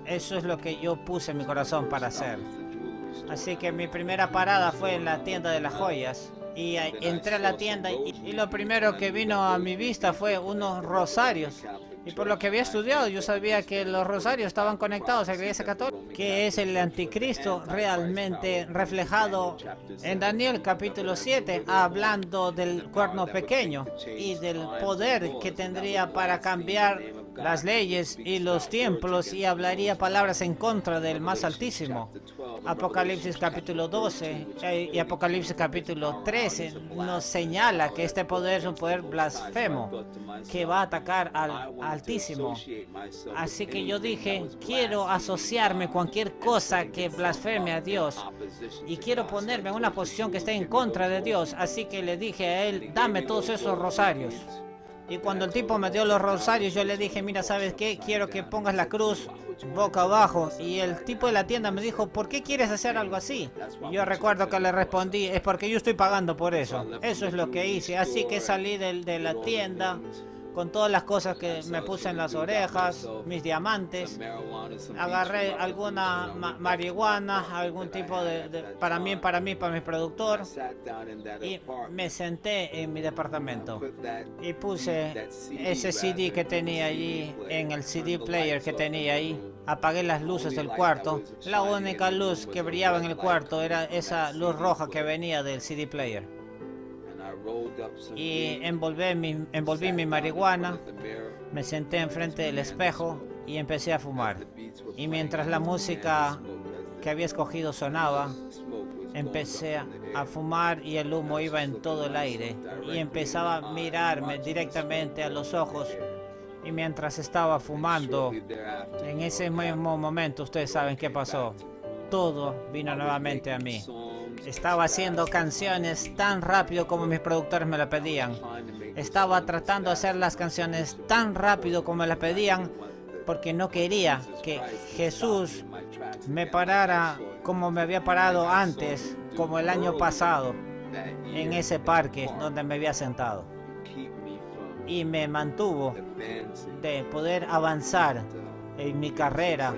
Eso es lo que yo puse en mi corazón para hacer. Así que mi primera parada fue en la tienda de las joyas. Y entré a la tienda y lo primero que vino a mi vista fue unos rosarios. Y por lo que había estudiado, yo sabía que los rosarios estaban conectados a la Iglesia Católica, que es el anticristo realmente reflejado en Daniel capítulo 7, hablando del cuerno pequeño y del poder que tendría para cambiar las leyes y los templos y hablaría palabras en contra del más altísimo. Apocalipsis capítulo 12 y Apocalipsis capítulo 13 nos señala que este poder es un poder blasfemo que va a atacar al altísimo. Así que yo dije, quiero asociarme con cualquier cosa que blasfeme a Dios y quiero ponerme en una posición que esté en contra de Dios. Así que le dije a él, dame todos esos rosarios. Y cuando el tipo me dio los rosarios, yo le dije, mira, ¿sabes qué? Quiero que pongas la cruz boca abajo. Y el tipo de la tienda me dijo, ¿por qué quieres hacer algo así? Y yo recuerdo que le respondí, es porque yo estoy pagando por eso. Eso es lo que hice. Así que salí de la tienda con todas las cosas que me puse en las orejas, mis diamantes. Agarré alguna marihuana, algún tipo para mi productor. Y me senté en mi departamento. Y puse ese CD que tenía allí, en el CD player que tenía ahí. Apagué las luces del cuarto. La única luz que brillaba en el cuarto era esa luz roja que venía del CD player. Y envolví mi marihuana, me senté enfrente del espejo y empecé a fumar. Y mientras la música que había escogido sonaba, empecé a fumar y el humo iba en todo el aire. Y empezaba a mirarme directamente a los ojos. Y mientras estaba fumando, en ese mismo momento, ustedes saben qué pasó. Todo vino nuevamente a mí. Estaba haciendo canciones tan rápido como mis productores me la pedían. Estaba tratando de hacer las canciones tan rápido como me las pedían porque no quería que Jesús me parara como me había parado antes, como el año pasado, en ese parque donde me había sentado. Y me mantuvo de poder avanzar en mi carrera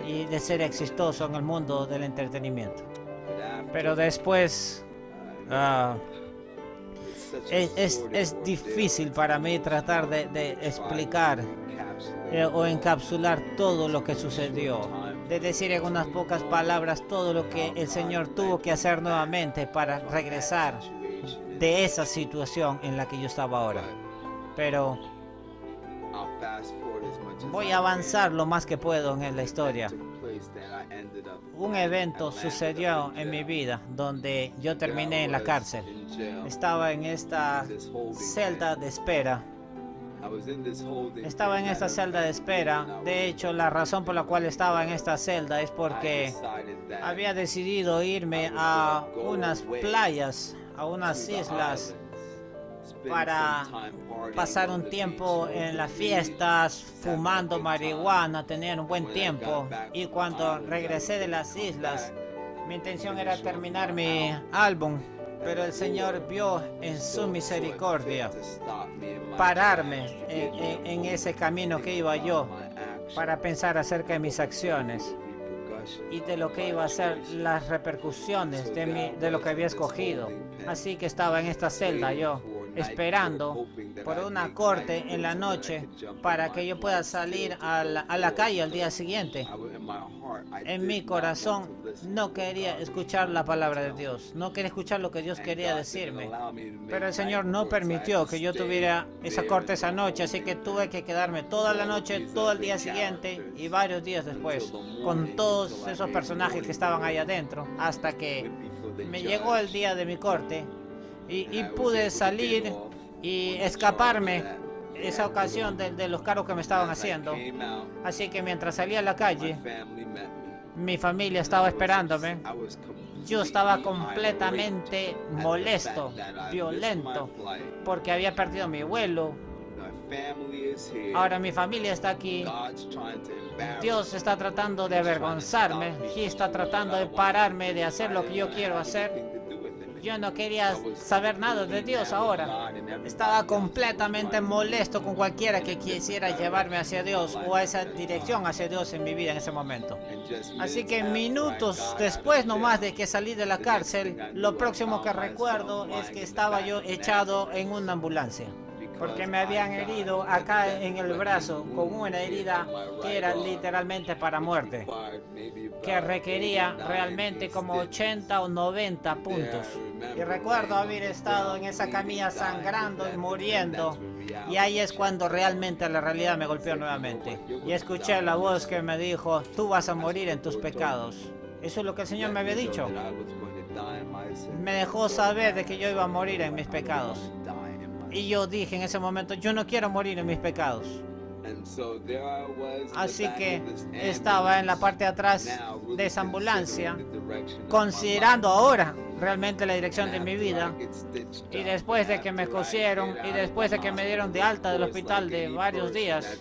y de ser exitoso en el mundo del entretenimiento. Pero después es difícil para mí tratar de explicar o encapsular todo lo que sucedió, de decir en unas pocas palabras todo lo que el Señor tuvo que hacer nuevamente para regresar de esa situación en la que yo estaba ahora. Pero voy a avanzar lo más que puedo en la historia. Un evento sucedió en mi vida donde yo terminé en la cárcel. Estaba en esta celda de espera. Estaba en esta celda de espera. De hecho, la razón por la cual estaba en esta celda es porque había decidido irme a unas playas, a unas islas, para pasar un tiempo en las fiestas, fumando marihuana, tener un buen tiempo. Y cuando regresé de las islas, mi intención era terminar mi álbum, pero el Señor vio en su misericordia pararme en ese camino que iba yo, para pensar acerca de mis acciones y de lo que iba a ser las repercusiones de lo que había escogido. Así que estaba en esta celda yo, esperando por una corte en la noche para que yo pueda salir a la calle al día siguiente. En mi corazón no quería escuchar la palabra de Dios, no quería escuchar lo que Dios quería decirme, pero el Señor no permitió que yo tuviera esa corte esa noche, así que tuve que quedarme toda la noche, todo el día siguiente y varios días después con todos esos personajes que estaban ahí adentro, hasta que me llegó el día de mi corte y pude salir y escaparme esa ocasión de los cargos que me estaban haciendo. Así que mientras salía a la calle, mi familia estaba esperándome. Yo estaba completamente molesto, violento, porque había perdido mi vuelo. Ahora mi familia está aquí. Dios está tratando de avergonzarme y está tratando de pararme de hacer lo que yo quiero hacer. Yo no quería saber nada de Dios ahora. Estaba completamente molesto con cualquiera que quisiera llevarme hacia Dios o a esa dirección hacia Dios en mi vida en ese momento. Así que minutos después nomás de que salí de la cárcel, lo próximo que recuerdo es que estaba yo echado en una ambulancia, porque me habían herido acá en el brazo con una herida que era literalmente para muerte, que requería realmente como 80 o 90 puntos. Y recuerdo haber estado en esa camilla sangrando y muriendo, y ahí es cuando realmente la realidad me golpeó nuevamente. Y escuché la voz que me dijo: tú vas a morir en tus pecados. Eso es lo que el Señor me había dicho. Me dejó saber de que yo iba a morir en mis pecados. Y yo dije en ese momento: yo no quiero morir en mis pecados. Así que estaba en la parte de atrás de esa ambulancia, considerando ahora realmente la dirección de mi vida. Y después de que me cosieron y después de que me dieron de alta del hospital de varios días,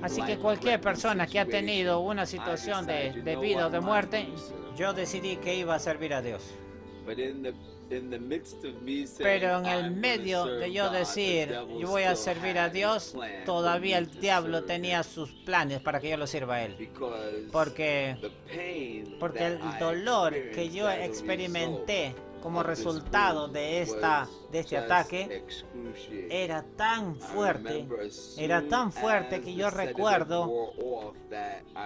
así que cualquier persona que ha tenido una situación de vida o de muerte, yo decidí que iba a servir a Dios. Pero en el medio de yo decir yo voy a servir a Dios, todavía el diablo tenía sus planes para que yo lo sirva a Él. Porque el dolor que yo experimenté como resultado de este ataque era tan fuerte que yo recuerdo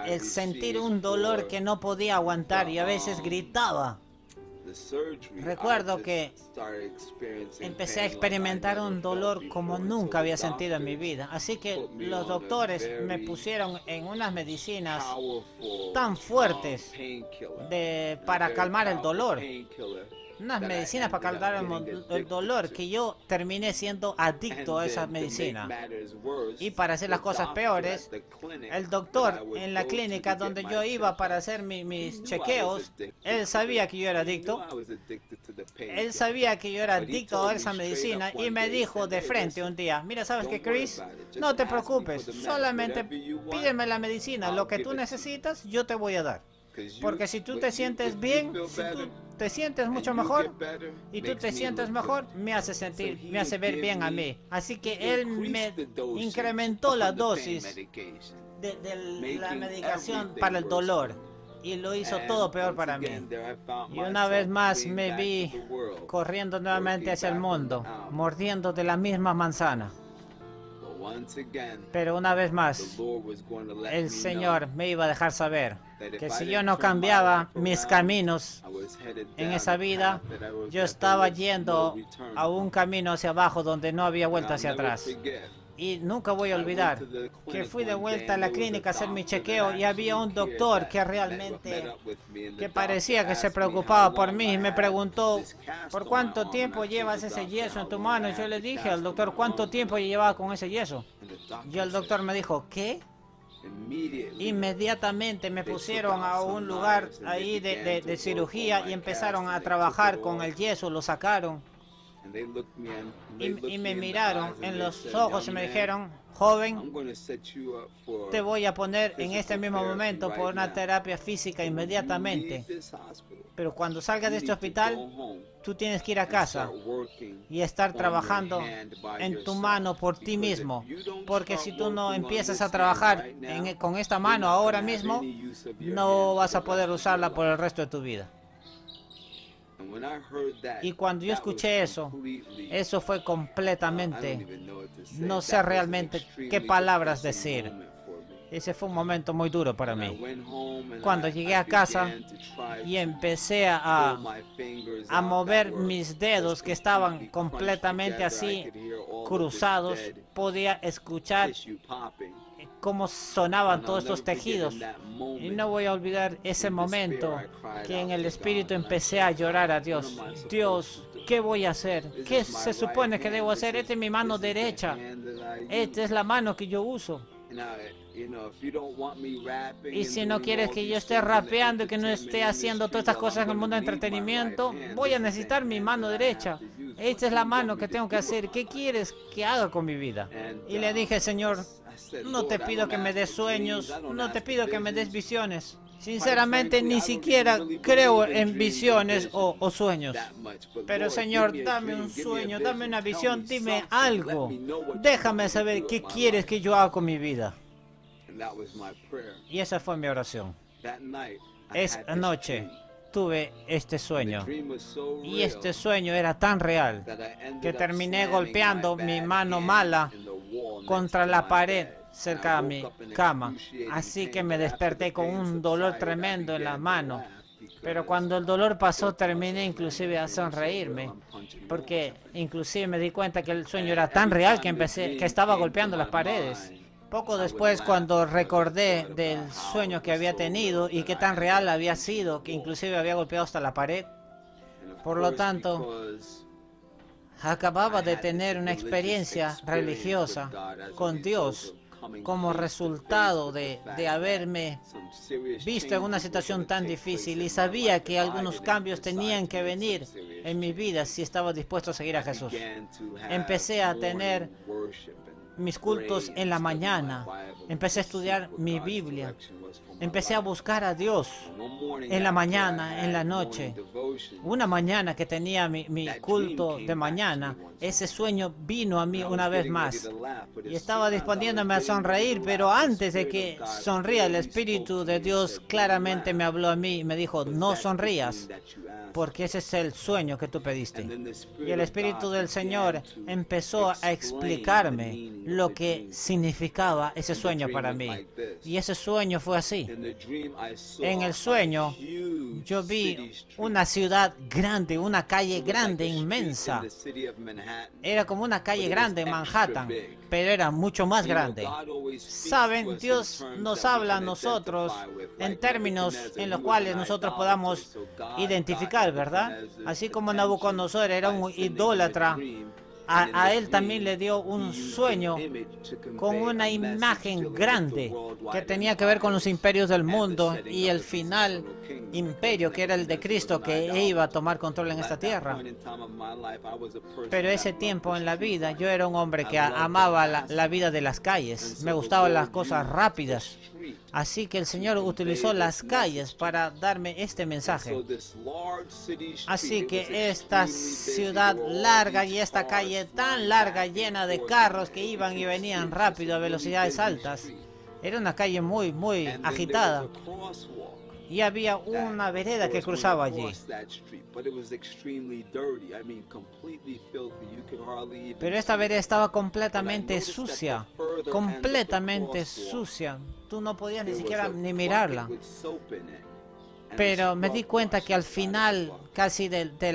el sentir un dolor que no podía aguantar y a veces gritaba. Recuerdo que empecé a experimentar un dolor como nunca había sentido en mi vida. Así que los doctores me pusieron en unas medicinas tan fuertes para calmar el dolor. Unas medicinas para calmar el dolor que yo terminé siendo adicto a esa medicina. Y para hacer las cosas peores, el doctor en la clínica donde yo iba para hacer mis chequeos, él sabía que yo era adicto. Él sabía que yo era adicto a esa medicina y me dijo de frente un día: mira, ¿sabes qué, Chris? No te preocupes, solamente pídeme la medicina, lo que tú necesitas yo te voy a dar. Porque si tú te sientes bien, si tú te sientes mucho mejor y tú te sientes mejor, me hace ver bien a mí. Así que él me incrementó la dosis de la medicación para el dolor. Y lo hizo todo peor para mí. Y una vez más me vi corriendo nuevamente hacia el mundo, mordiendo de la misma manzana. Pero una vez más, el Señor me iba a dejar saber que si yo no cambiaba mis caminos en esa vida, yo estaba yendo a un camino hacia abajo donde no había vuelta hacia atrás. Y nunca voy a olvidar que fui de vuelta a la clínica a hacer mi chequeo y había un doctor que realmente parecía que se preocupaba por mí y me preguntó: ¿por cuánto tiempo llevas ese yeso en tu mano? Y yo le dije al doctor cuánto tiempo llevaba con ese yeso. Y el doctor me dijo: ¿qué? Inmediatamente me pusieron a un lugar ahí de cirugía y empezaron a trabajar con el yeso, lo sacaron. Y me miraron en los ojos y me dijeron: joven, te voy a poner en este mismo momento por una terapia física inmediatamente. Pero cuando salgas de este hospital, tú tienes que ir a casa y estar trabajando en tu mano por ti mismo. Porque si tú no empiezas a trabajar con esta mano ahora mismo, no vas a poder usarla por el resto de tu vida. Y cuando yo escuché eso fue completamente, no sé realmente qué palabras decir. Ese fue un momento muy duro para mí. Cuando llegué a casa y empecé a mover mis dedos que estaban completamente así, cruzados, podía escuchar cómo sonaban todos estos tejidos. Y no voy a olvidar ese momento que en el espíritu empecé a llorar a Dios. Dios, ¿qué voy a hacer? ¿Qué se supone que debo hacer? Esta es mi mano derecha. Esta es la mano que yo uso. Y si no quieres que yo esté rapeando y que no esté haciendo todas estas cosas en el mundo de entretenimiento, voy a necesitar mi mano derecha. Esta es la mano que tengo que hacer. ¿Qué quieres que haga con mi vida? Y le dije: Señor, no te pido que me des sueños, no te pido que me des visiones. Sinceramente, ni siquiera creo en visiones o sueños. Pero Señor, dame un sueño, dame una visión, dime algo. Déjame saber qué quieres que yo haga con mi vida. Y esa fue mi oración. Esa noche tuve este sueño. Y este sueño era tan real que terminé golpeando mi mano mala contra la pared cerca de mi cama. Así que me desperté con un dolor tremendo en la mano. Pero cuando el dolor pasó, terminé inclusive a sonreírme, porque inclusive me di cuenta que el sueño era tan real que estaba golpeando las paredes. Poco después, cuando recordé del sueño que había tenido y qué tan real había sido, que inclusive había golpeado hasta la pared. Por lo tanto, acababa de tener una experiencia religiosa con Dios como resultado de haberme visto en una situación tan difícil, y sabía que algunos cambios tenían que venir en mi vida si estaba dispuesto a seguir a Jesús. Empecé a tener mis cultos en la mañana, empecé a estudiar mi Biblia, empecé a buscar a Dios en la mañana, en la noche. Una mañana que tenía mi culto de mañana, ese sueño vino a mí una vez más y estaba disponiéndome a sonreír, pero antes de que sonría, el Espíritu de Dios claramente me habló a mí y me dijo: no sonrías, porque ese es el sueño que tú pediste. Y el Espíritu del Señor empezó a explicarme lo que significaba ese sueño para mí. Y ese sueño fue así. En el sueño yo vi una ciudad grande, una calle grande, inmensa. Era como una calle grande en Manhattan, pero era mucho más grande. Saben, Dios nos habla a nosotros en términos en los cuales nosotros podamos identificar, ¿verdad? Así como Nabucodonosor era un idólatra, a él también le dio un sueño con una imagen grande que tenía que ver con los imperios del mundo y el final imperio, que era el de Cristo, que iba a tomar control en esta tierra. Pero ese tiempo en la vida yo era un hombre que amaba la vida de las calles, me gustaban las cosas rápidas. Así que el Señor utilizó las calles para darme este mensaje. Así que esta ciudad larga y esta calle tan larga, llena de carros que iban y venían rápido a velocidades altas, Era una calle muy agitada. Y había una vereda que cruzaba allí. Pero esta vereda estaba completamente sucia. Completamente sucia. Tú no podías ni siquiera ni mirarla. Pero me di cuenta que al final casi de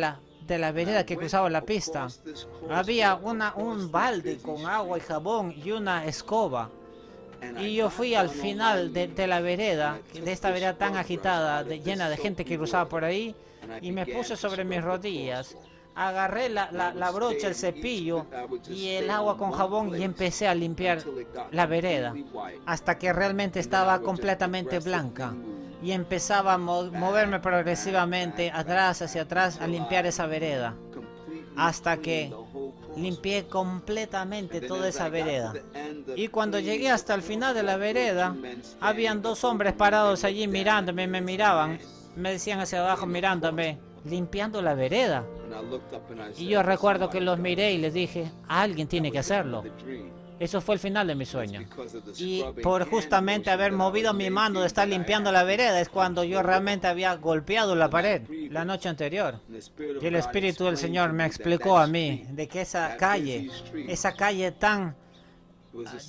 la vereda que cruzaba la pista había un balde con agua y jabón y una escoba. Y yo fui al final de la vereda, de esta vereda tan agitada, llena de gente que cruzaba por ahí, y me puse sobre mis rodillas, agarré la brocha, el cepillo y el agua con jabón y empecé a limpiar la vereda hasta que realmente estaba completamente blanca. Y empezaba a moverme progresivamente atrás, hacia atrás, a limpiar esa vereda, hasta que limpié completamente toda esa vereda. Y cuando llegué hasta el final de la vereda, habían dos hombres parados allí mirándome, me miraban, me decían hacia abajo mirándome, limpiando la vereda. Y yo recuerdo que los miré y les dije, alguien tiene que hacerlo. Eso fue el final de mi sueño. Y por justamente haber movido mi mano de estar limpiando la vereda es cuando yo realmente había golpeado la pared la noche anterior. Y el Espíritu del Señor me explicó a mí de que esa calle tan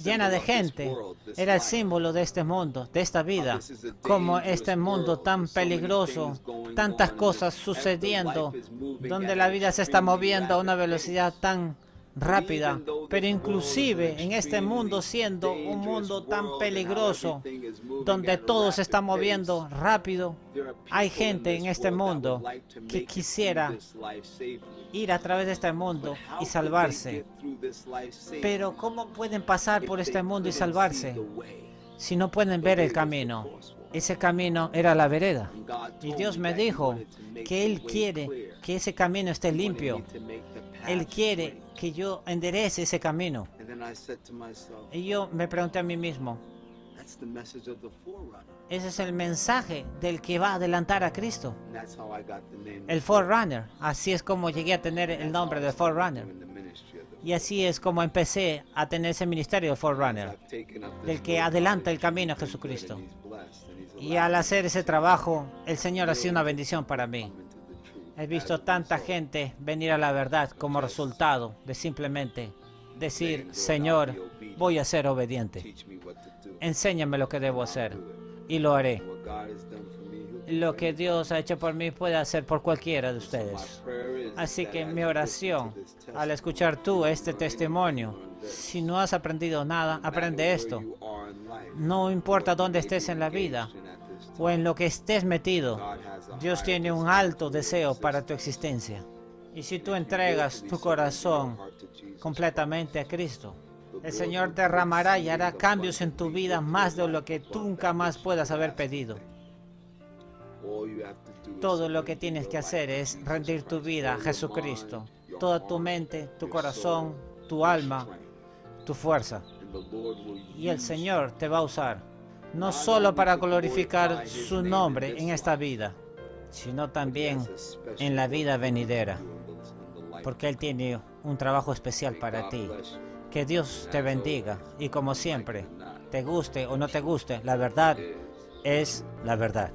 llena de gente, era el símbolo de este mundo, de esta vida. Como este mundo tan peligroso, tantas cosas sucediendo, donde la vida se está moviendo a una velocidad tan rápida, pero inclusive en este mundo, siendo un mundo tan peligroso, donde todo se está moviendo rápido, hay gente en este mundo que quisiera ir a través de este mundo y salvarse. Pero ¿cómo pueden pasar por este mundo y salvarse si no pueden ver el camino? Ese camino era la vereda. Y Dios me dijo que Él quiere que ese camino esté limpio. Él quiere que yo enderece ese camino. Y yo me pregunté a mí mismo, ese es el mensaje del que va a adelantar a Cristo. El Forerunner. Así es como llegué a tener el nombre de Forerunner. Y así es como empecé a tener ese ministerio de Forerunner, del que adelanta el camino a Jesucristo. Y al hacer ese trabajo, el Señor ha sido una bendición para mí. He visto tanta gente venir a la verdad como resultado de simplemente decir, Señor, voy a ser obediente. Enséñame lo que debo hacer y lo haré. Lo que Dios ha hecho por mí puede hacer por cualquiera de ustedes. Así que mi oración, al escuchar tú este testimonio, si no has aprendido nada, aprende esto. No importa dónde estés en la vida o en lo que estés metido, Dios tiene un alto deseo para tu existencia. Y si tú entregas tu corazón completamente a Cristo, el Señor derramará y hará cambios en tu vida más de lo que tú nunca más puedas haber pedido. Todo lo que tienes que hacer es rendir tu vida a Jesucristo, toda tu mente, tu corazón, tu alma, tu fuerza. Y el Señor te va a usar, no solo para glorificar su nombre en esta vida, sino también en la vida venidera, porque Él tiene un trabajo especial para ti. Que Dios te bendiga y como siempre, te guste o no te guste, la verdad es la verdad.